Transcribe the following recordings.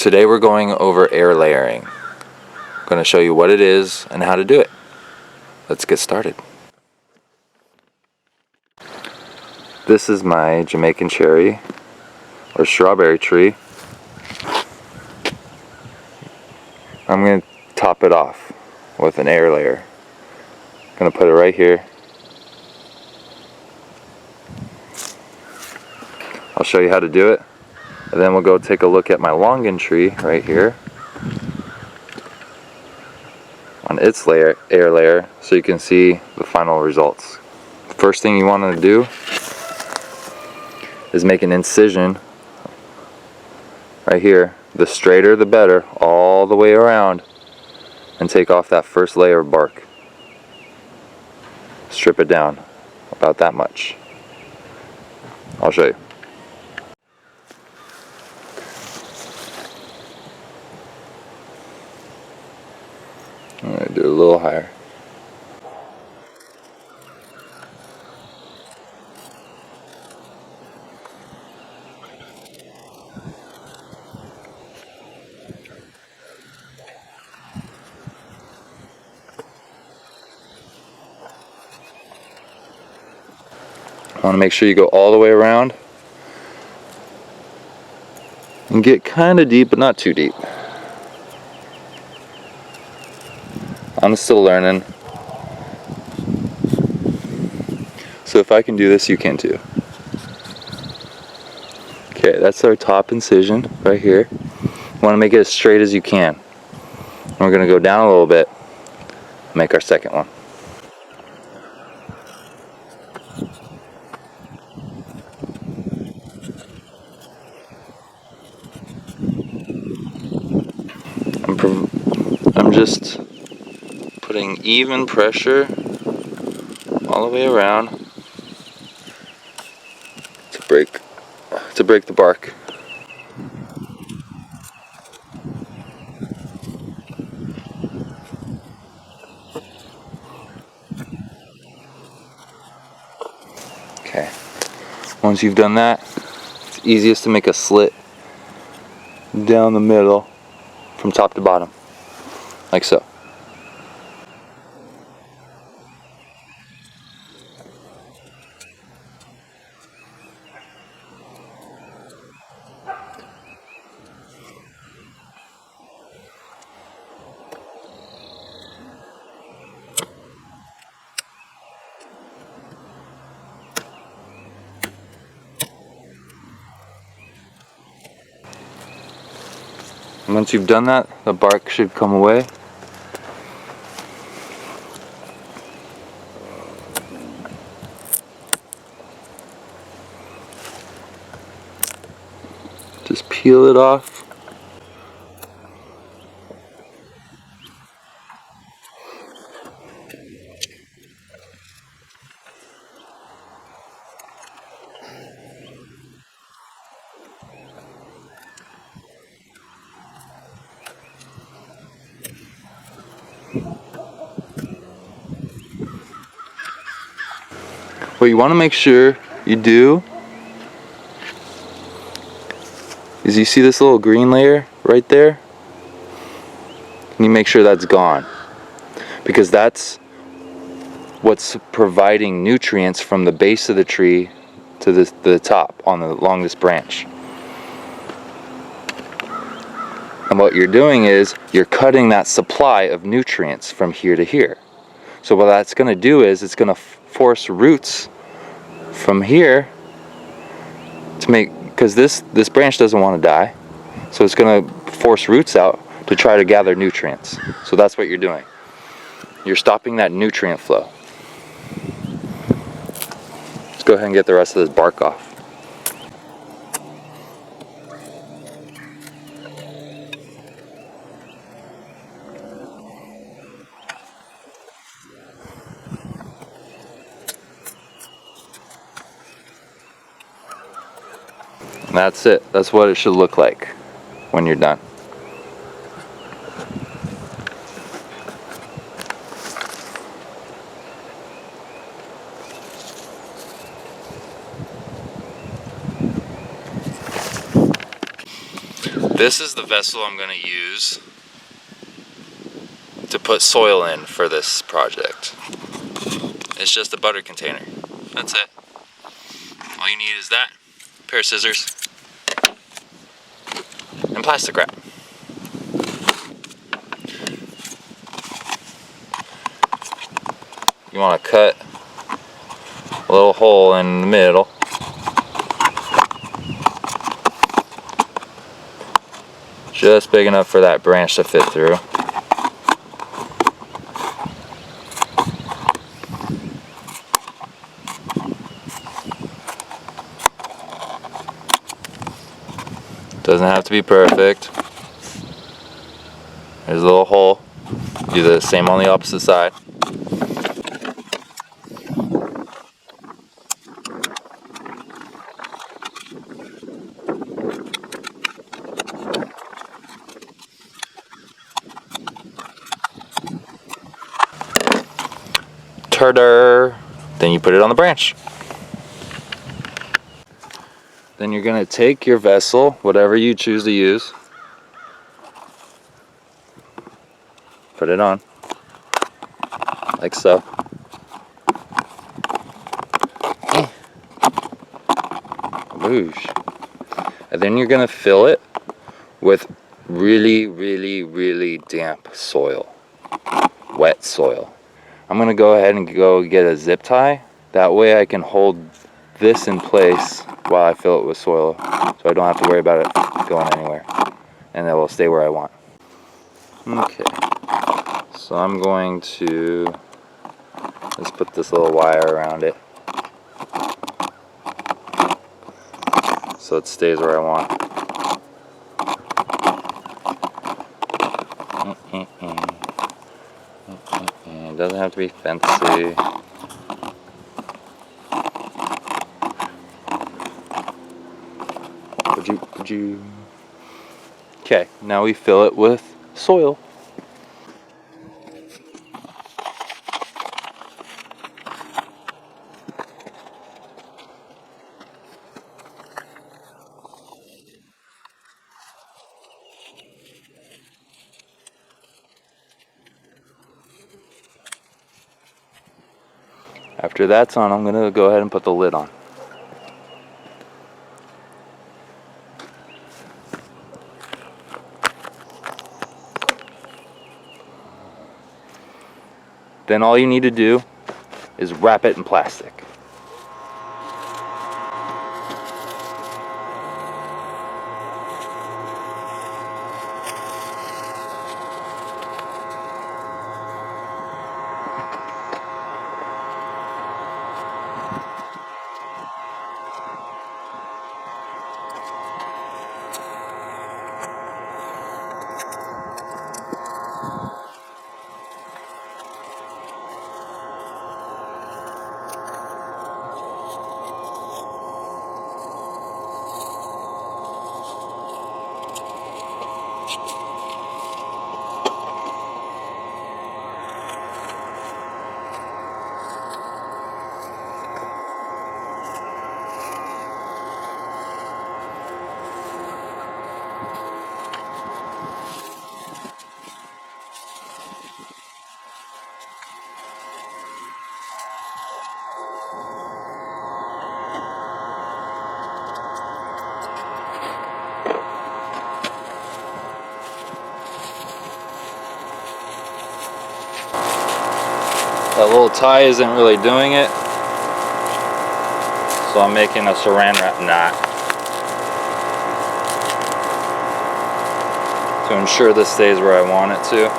Today we're going over air layering. I'm going to show you what it is and how to do it. Let's get started. This is my Jamaican cherry or strawberry tree. I'm going to top it off with an air layer. I'm going to put it right here. I'll show you how to do it, and then we'll go take a look at my longan tree right here on its air layer so you can see the final results. The first thing you want to do is make an incision right here. The straighter the better, all the way around, and take off that first layer of bark. Strip it down about that much. I'll show you. I'm going to do it a little higher. I want to make sure you go all the way around and get kind of deep, but not too deep. I'm still learning, so if I can do this, you can too. Okay, that's our top incision right here. You want to make it as straight as you can. And we're going to go down a little bit and make our second one. I'm just putting even pressure all the way around to break the bark. Okay. Once you've done that, it's easiest to make a slit down the middle from top to bottom, like so. And once you've done that, the bark should come away. Just peel it off. What you want to make sure you do is you see this little green layer right there? And you make sure that's gone, because that's what's providing nutrients from the base of the tree to the top along this branch. And what you're doing is you're cutting that supply of nutrients from here to here. So what that's going to do is it's going to force roots from here to make, because this branch doesn't want to die, so it's going to force roots out to try to gather nutrients. So that's what you're doing. You're stopping that nutrient flow. Let's go ahead and get the rest of this bark off. And that's it. That's what it should look like when you're done. This is the vessel I'm going to use to put soil in for this project. It's just a butter container. That's it. All you need is that, a pair of scissors, and plastic wrap. You want to cut a little hole in the middle. Just big enough for that branch to fit through. Doesn't have to be perfect. There's a little hole. Do the same on the opposite side. Ta-da! Then you put it on the branch. Then you're going to take your vessel, whatever you choose to use, put it on, like so. Whoosh. And then you're going to fill it with really, really, really damp soil, wet soil. I'm going to go ahead and go get a zip tie. That way I can hold this in place while I fill it with soil, so I don't have to worry about it going anywhere, and it will stay where I want. Okay, so I'm going to just put this little wire around it so it stays where I want. It doesn't have to be fancy. Would you? Okay, now we fill it with soil. After that's on, I'm going to go ahead and put the lid on. Then all you need to do is wrap it in plastic. That little tie isn't really doing it, so I'm making a saran wrap knot to ensure this stays where I want it to.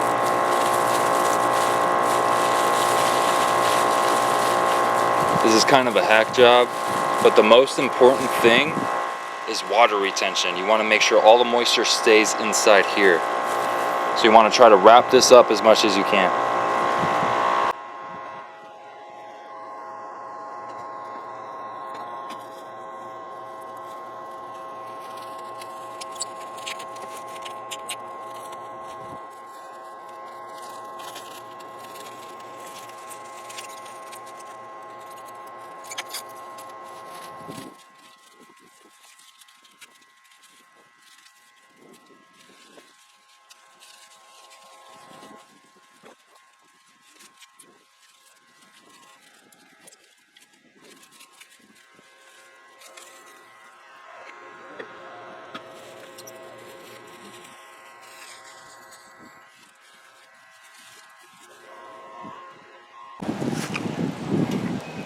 This is kind of a hack job, but the most important thing is water retention. You want to make sure all the moisture stays inside here. So you want to try to wrap this up as much as you can.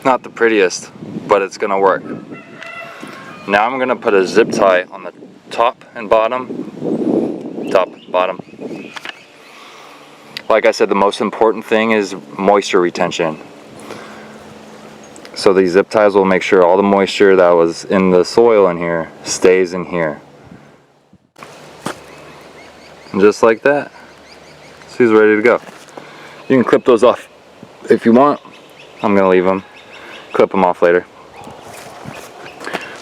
not the prettiest, but it's gonna work. Now I'm gonna put a zip tie on the top and bottom. Top, bottom. Like I said, the most important thing is moisture retention. So these zip ties will make sure all the moisture that was in the soil in here stays in here. And just like that, she's ready to go. You can clip those off if you want. I'm gonna leave them. Clip them off later.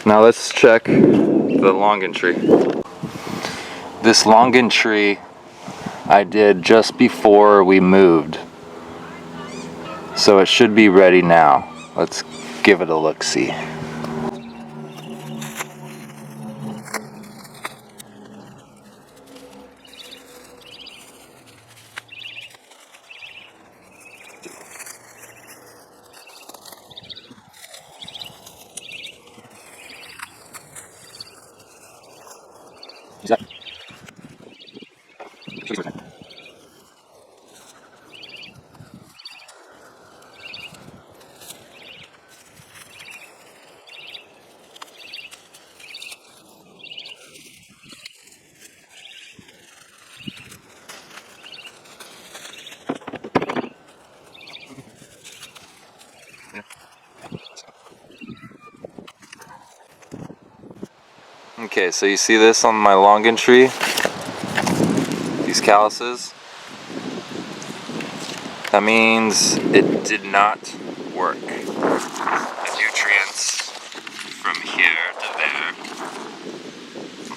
Now let's check the longan tree. This longan tree I did just before we moved, so it should be ready now. Let's give it a look-see. Okay, so you see this on my longan tree? These calluses? That means it did not work. The nutrients from here to there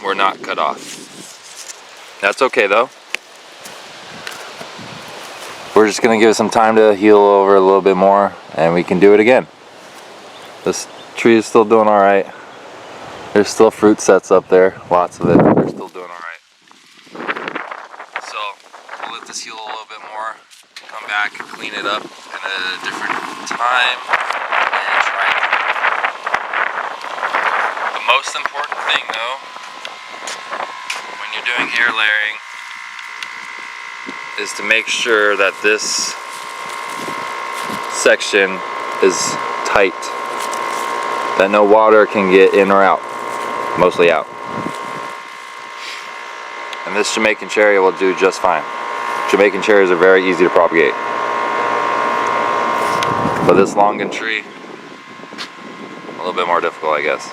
were not cut off. That's okay though. We're just gonna give it some time to heal over a little bit more and we can do it again. This tree is still doing alright. There's still fruit sets up there, lots of it. They're still doing alright. So we'll let this heal a little bit more, come back and clean it up at a different time and try it. The most important thing though, when you're doing air layering, is to make sure that this section is tight, that no water can get in or out, mostly out. And this Jamaican cherry will do just fine. Jamaican cherries are very easy to propagate. But this longan tree, a little bit more difficult, I guess.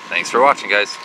Thanks for watching, guys.